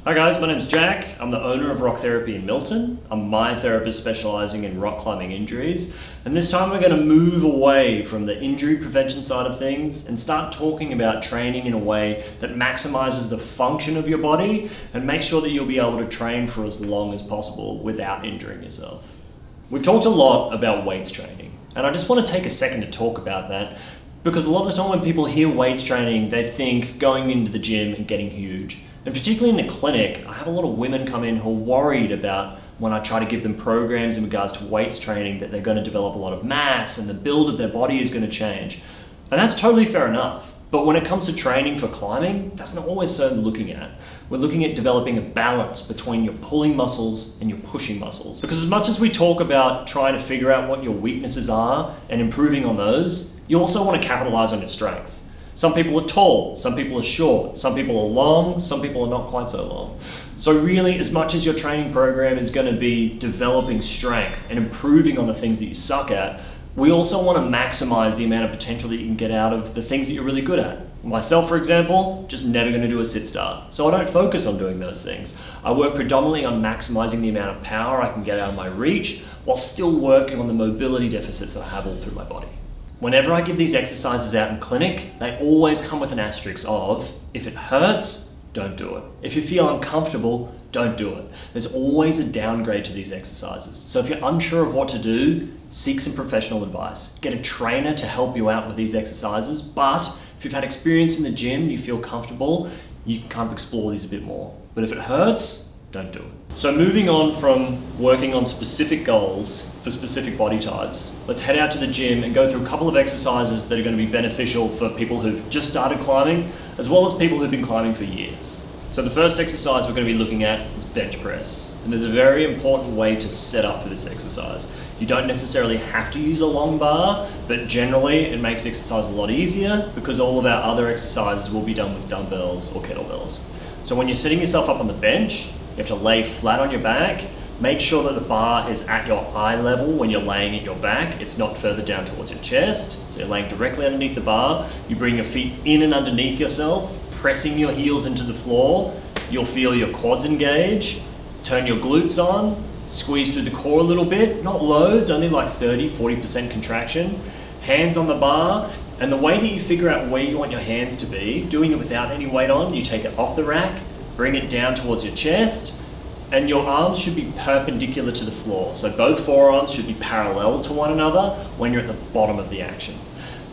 Hi guys, my name's Jack. I'm the owner of Rocktherapy in Milton. I'm a mind therapist specialising in rock climbing injuries. And this time we're going to move away from the injury prevention side of things and start talking about training in a way that maximises the function of your body and make sure that you'll be able to train for as long as possible without injuring yourself. We've talked a lot about weights training, and I just want to take a second to talk about that because a lot of the time when people hear weights training, they think going into the gym and getting huge. And particularly in the clinic, I have a lot of women come in who are worried about when I try to give them programs in regards to weights training that they're going to develop a lot of mass and the build of their body is going to change. And that's totally fair enough. But when it comes to training for climbing, that's not what we're so looking at. We're looking at developing a balance between your pulling muscles and your pushing muscles. Because as much as we talk about trying to figure out what your weaknesses are and improving on those, you also want to capitalize on your strengths. Some people are tall, some people are short, some people are long, some people are not quite so long. So really, as much as your training program is going to be developing strength and improving on the things that you suck at, we also want to maximize the amount of potential that you can get out of the things that you're really good at. Myself, for example, just never going to do a sit start. So I don't focus on doing those things. I work predominantly on maximizing the amount of power I can get out of my reach while still working on the mobility deficits that I have all through my body. Whenever I give these exercises out in clinic, they always come with an asterisk of, if it hurts, don't do it. If you feel uncomfortable, don't do it. There's always a downgrade to these exercises. So if you're unsure of what to do, seek some professional advice. Get a trainer to help you out with these exercises, but if you've had experience in the gym, you feel comfortable, you can kind of explore these a bit more. But if it hurts, don't do it. So moving on from working on specific goals for specific body types, let's head out to the gym and go through a couple of exercises that are going to be beneficial for people who've just started climbing, as well as people who've been climbing for years. So the first exercise we're going to be looking at is bench press. And there's a very important way to set up for this exercise. You don't necessarily have to use a long bar, but generally it makes exercise a lot easier because all of our other exercises will be done with dumbbells or kettlebells. So when you're setting yourself up on the bench, you have to lay flat on your back. Make sure that the bar is at your eye level when you're laying at your back. It's not further down towards your chest. So you're laying directly underneath the bar. You bring your feet in and underneath yourself, pressing your heels into the floor. You'll feel your quads engage. Turn your glutes on. Squeeze through the core a little bit. Not loads, only like 30-40% contraction. Hands on the bar. And the way that you figure out where you want your hands to be, doing it without any weight on, you take it off the rack, bring it down towards your chest, and your arms should be perpendicular to the floor. So both forearms should be parallel to one another when you're at the bottom of the action.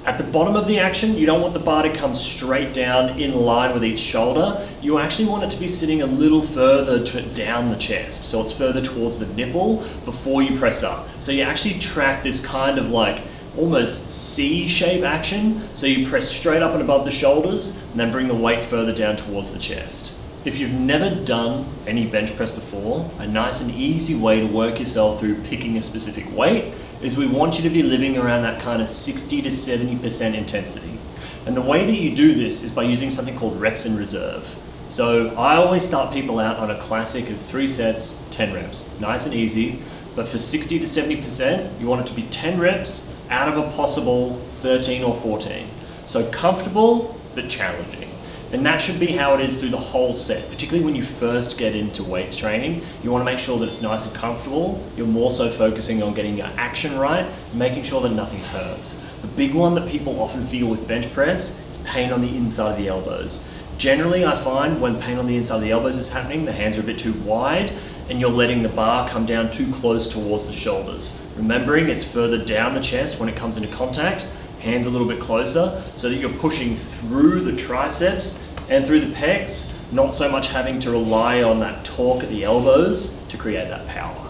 At the bottom of the action, you don't want the bar to come straight down in line with each shoulder. You actually want it to be sitting a little further down the chest. So it's further towards the nipple before you press up. So you actually track this kind of like almost C-shape action. So you press straight up and above the shoulders and then bring the weight further down towards the chest. If you've never done any bench press before, a nice and easy way to work yourself through picking a specific weight is we want you to be living around that kind of 60 to 70% intensity. And the way that you do this is by using something called reps in reserve. So I always start people out on a classic of 3 sets, 10 reps. Nice and easy, but for 60 to 70%, you want it to be 10 reps out of a possible 13 or 14. So comfortable, but challenging. And that should be how it is through the whole set, particularly when you first get into weights training. You want to make sure that it's nice and comfortable. You're more so focusing on getting your action right, and making sure that nothing hurts. The big one that people often feel with bench press is pain on the inside of the elbows. Generally, I find when pain on the inside of the elbows is happening, the hands are a bit too wide, and you're letting the bar come down too close towards the shoulders. Remembering it's further down the chest when it comes into contact, hands a little bit closer so that you're pushing through the triceps and through the pecs, not so much having to rely on that torque at the elbows to create that power.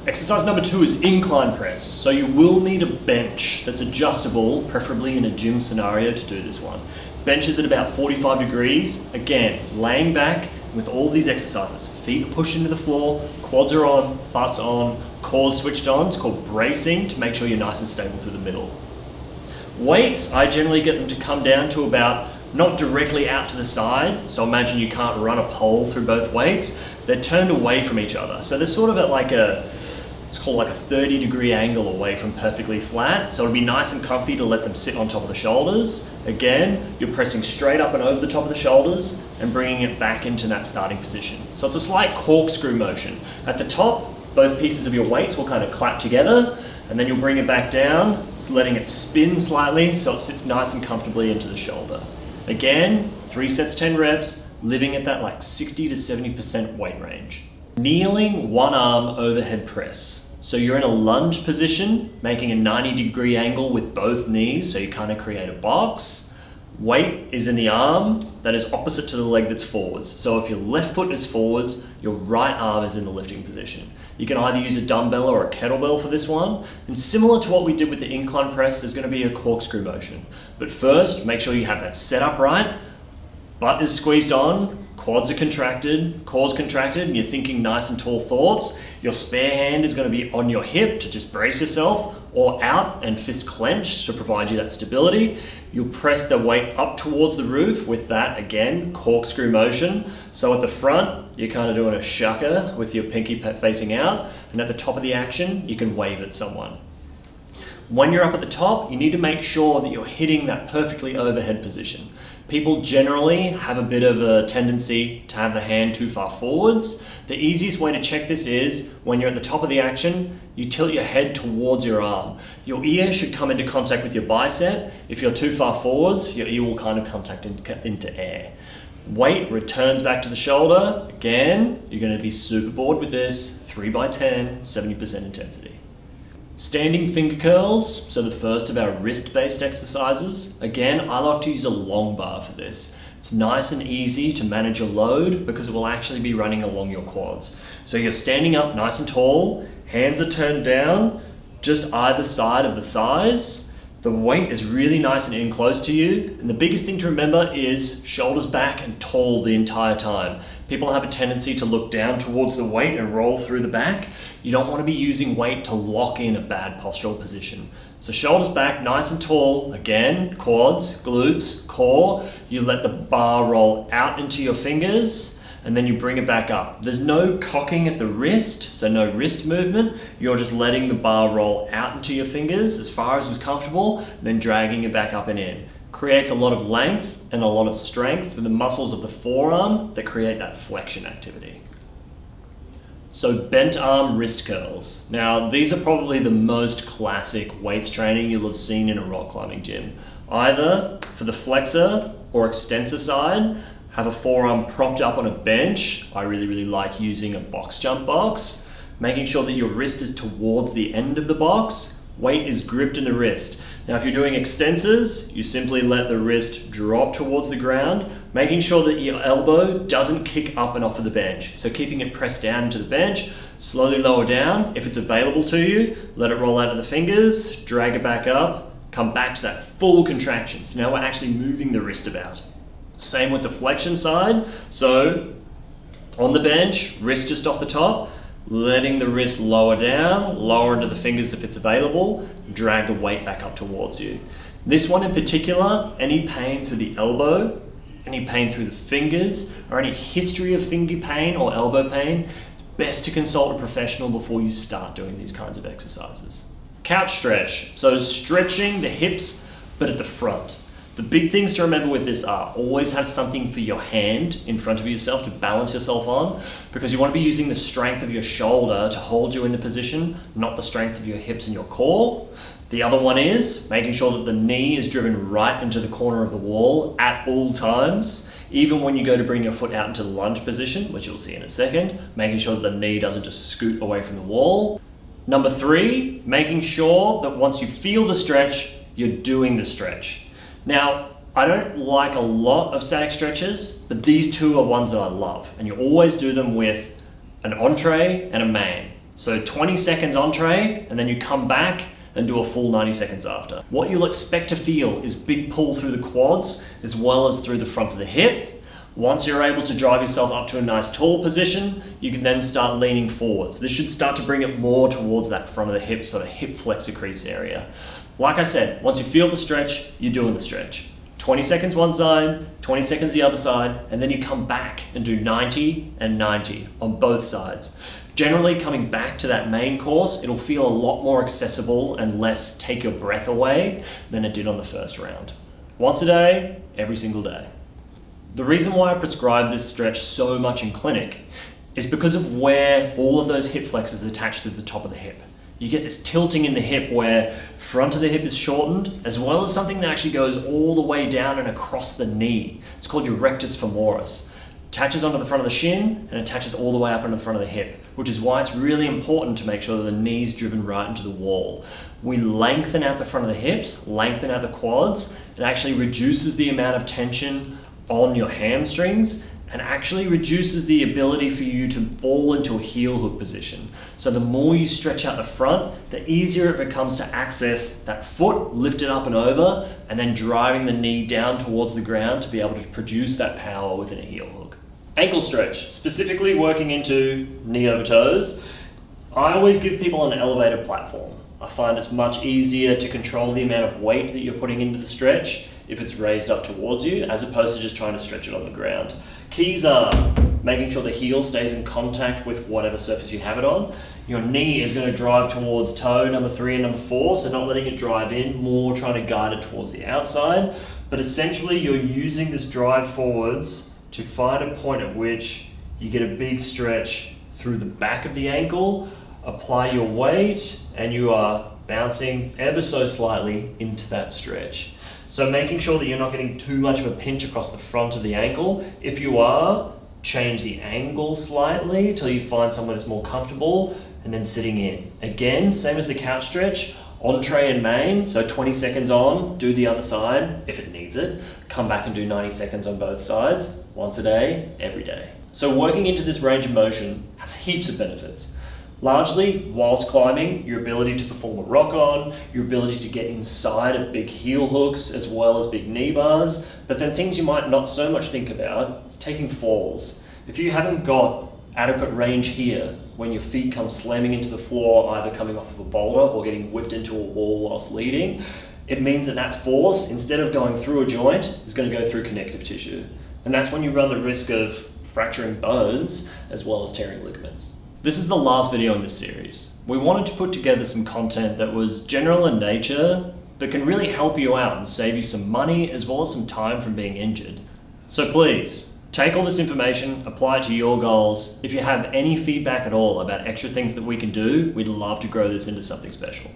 Exercise number 2 is incline press. So you will need a bench that's adjustable, preferably in a gym scenario, to do this one. Bench is at about 45 degrees. Again, laying back with all these exercises. Feet are pushed into the floor, quads are on, butts on, core switched on. It's called bracing to make sure you're nice and stable through the middle. Weights, I generally get them to come down to about not directly out to the side. So imagine you can't run a pole through both weights. They're turned away from each other. So they're sort of at like a it's called like a 30-degree angle away from perfectly flat. So it'll be nice and comfy to let them sit on top of the shoulders. Again, you're pressing straight up and over the top of the shoulders and bringing it back into that starting position. So it's a slight corkscrew motion. At the top, both pieces of your weights will kind of clap together, and then you'll bring it back down, just letting it spin slightly so it sits nice and comfortably into the shoulder. Again, 3 sets, 10 reps, living at that like 60 to 70% weight range. Kneeling one arm overhead press. So you're in a lunge position, making a 90-degree angle with both knees, so you kind of create a box. Weight is in the arm that is opposite to the leg that's forwards. So if your left foot is forwards, your right arm is in the lifting position. You can either use a dumbbell or a kettlebell for this one. And similar to what we did with the incline press, there's going to be a corkscrew motion. But first, make sure you have that set up right. Butt is squeezed on, quads are contracted, core's contracted, and you're thinking nice and tall thoughts. Your spare hand is going to be on your hip to just brace yourself, or out and fist clenched to provide you that stability. You'll press the weight up towards the roof with that, again, corkscrew motion. So at the front, you're kind of doing a shaka with your pinky facing out, and at the top of the action, you can wave at someone. When you're up at the top, you need to make sure that you're hitting that perfectly overhead position. People generally have a bit of a tendency to have the hand too far forwards. The easiest way to check this is when you're at the top of the action, you tilt your head towards your arm. Your ear should come into contact with your bicep. If you're too far forwards, your ear will kind of contact into air. Weight returns back to the shoulder. Again, you're going to be super bored with this. 3 by 10, 70% intensity. Standing finger curls, so the first of our wrist-based exercises. Again, I like to use a long bar for this. It's nice and easy to manage your load because it will actually be running along your quads. So you're standing up nice and tall, hands are turned down, just either side of the thighs. The weight is really nice and in close to you. And the biggest thing to remember is shoulders back and tall the entire time. People have a tendency to look down towards the weight and roll through the back. You don't want to be using weight to lock in a bad postural position. So shoulders back, nice and tall. Again, quads, glutes, core. You let the bar roll out into your fingers, and then you bring it back up. There's no cocking at the wrist, so no wrist movement. You're just letting the bar roll out into your fingers as far as is comfortable, and then dragging it back up and in. Creates a lot of length and a lot of strength in the muscles of the forearm that create that flexion activity. So bent arm wrist curls. Now, these are probably the most classic weights training you'll have seen in a rock climbing gym. Either for the flexor or extensor side, have a forearm propped up on a bench. I really like using a box jump box, making sure that your wrist is towards the end of the box. Weight is gripped in the wrist. Now, if you're doing extensors, you simply let the wrist drop towards the ground, making sure that your elbow doesn't kick up and off of the bench. So keeping it pressed down into the bench, slowly lower down. If it's available to you, let it roll out of the fingers, drag it back up, come back to that full contraction. So now we're actually moving the wrist about. Same with the flexion side. So on the bench, wrist just off the top, letting the wrist lower down, lower into the fingers if it's available, drag the weight back up towards you. This one in particular, any pain through the elbow, any pain through the fingers, or any history of finger pain or elbow pain, it's best to consult a professional before you start doing these kinds of exercises. Couch stretch, so stretching the hips, but at the front. The big things to remember with this are always have something for your hand in front of yourself to balance yourself on, because you want to be using the strength of your shoulder to hold you in the position, not the strength of your hips and your core. The other one is making sure that the knee is driven right into the corner of the wall at all times. Even when you go to bring your foot out into the lunge position, which you'll see in a second, making sure that the knee doesn't just scoot away from the wall. Number 3, making sure that once you feel the stretch, you're doing the stretch. Now, I don't like a lot of static stretches, but these two are ones that I love. And you always do them with an entree and a main. So 20 seconds entree, and then you come back and do a full 90 seconds after. What you'll expect to feel is big pull through the quads, as well as through the front of the hip. Once you're able to drive yourself up to a nice tall position, you can then start leaning forwards. This should start to bring it more towards that front of the hip, sort of hip flexor crease area. Like I said, once you feel the stretch, you're doing the stretch. 20 seconds one side, 20 seconds the other side, and then you come back and do 90 and 90 on both sides. Generally, coming back to that main course, it'll feel a lot more accessible and less take your breath away than it did on the first round. Once a day, every single day. The reason why I prescribe this stretch so much in clinic is because of where all of those hip flexors attach to the top of the hip. You get this tilting in the hip where front of the hip is shortened, as well as something that actually goes all the way down and across the knee. It's called your rectus femoris. Attaches onto the front of the shin and attaches all the way up into the front of the hip, which is why it's really important to make sure that the knee's driven right into the wall. We lengthen out the front of the hips, lengthen out the quads. It actually reduces the amount of tension on your hamstrings and actually reduces the ability for you to fall into a heel hook position. So the more you stretch out the front, the easier it becomes to access that foot, lift it up and over, and then driving the knee down towards the ground to be able to produce that power within a heel hook. Ankle stretch, specifically working into knee over toes. I always give people an elevated platform. I find it's much easier to control the amount of weight that you're putting into the stretch if it's raised up towards you, as opposed to just trying to stretch it on the ground. Keys are making sure the heel stays in contact with whatever surface you have it on. Your knee is going to drive towards toe number 3 and number 4, so not letting it drive in, more trying to guide it towards the outside. But essentially you're using this drive forwards to find a point at which you get a big stretch through the back of the ankle, apply your weight, and you are bouncing ever so slightly into that stretch. So making sure that you're not getting too much of a pinch across the front of the ankle. If you are, change the angle slightly till you find somewhere that's more comfortable, and then sitting in. Again, same as the couch stretch, entree and main, so 20 seconds on, do the other side if it needs it, come back and do 90 seconds on both sides, once a day, every day. So working into this range of motion has heaps of benefits. Largely, whilst climbing, your ability to perform a rock on, your ability to get inside of big heel hooks as well as big knee bars, but then things you might not so much think about is taking falls. If you haven't got adequate range here, when your feet come slamming into the floor, either coming off of a boulder or getting whipped into a wall whilst leading, it means that that force, instead of going through a joint, is going to go through connective tissue. And that's when you run the risk of fracturing bones as well as tearing ligaments. This is the last video in this series. We wanted to put together some content that was general in nature, but can really help you out and save you some money as well as some time from being injured. So please, take all this information, apply it to your goals. If you have any feedback at all about extra things that we can do, we'd love to grow this into something special.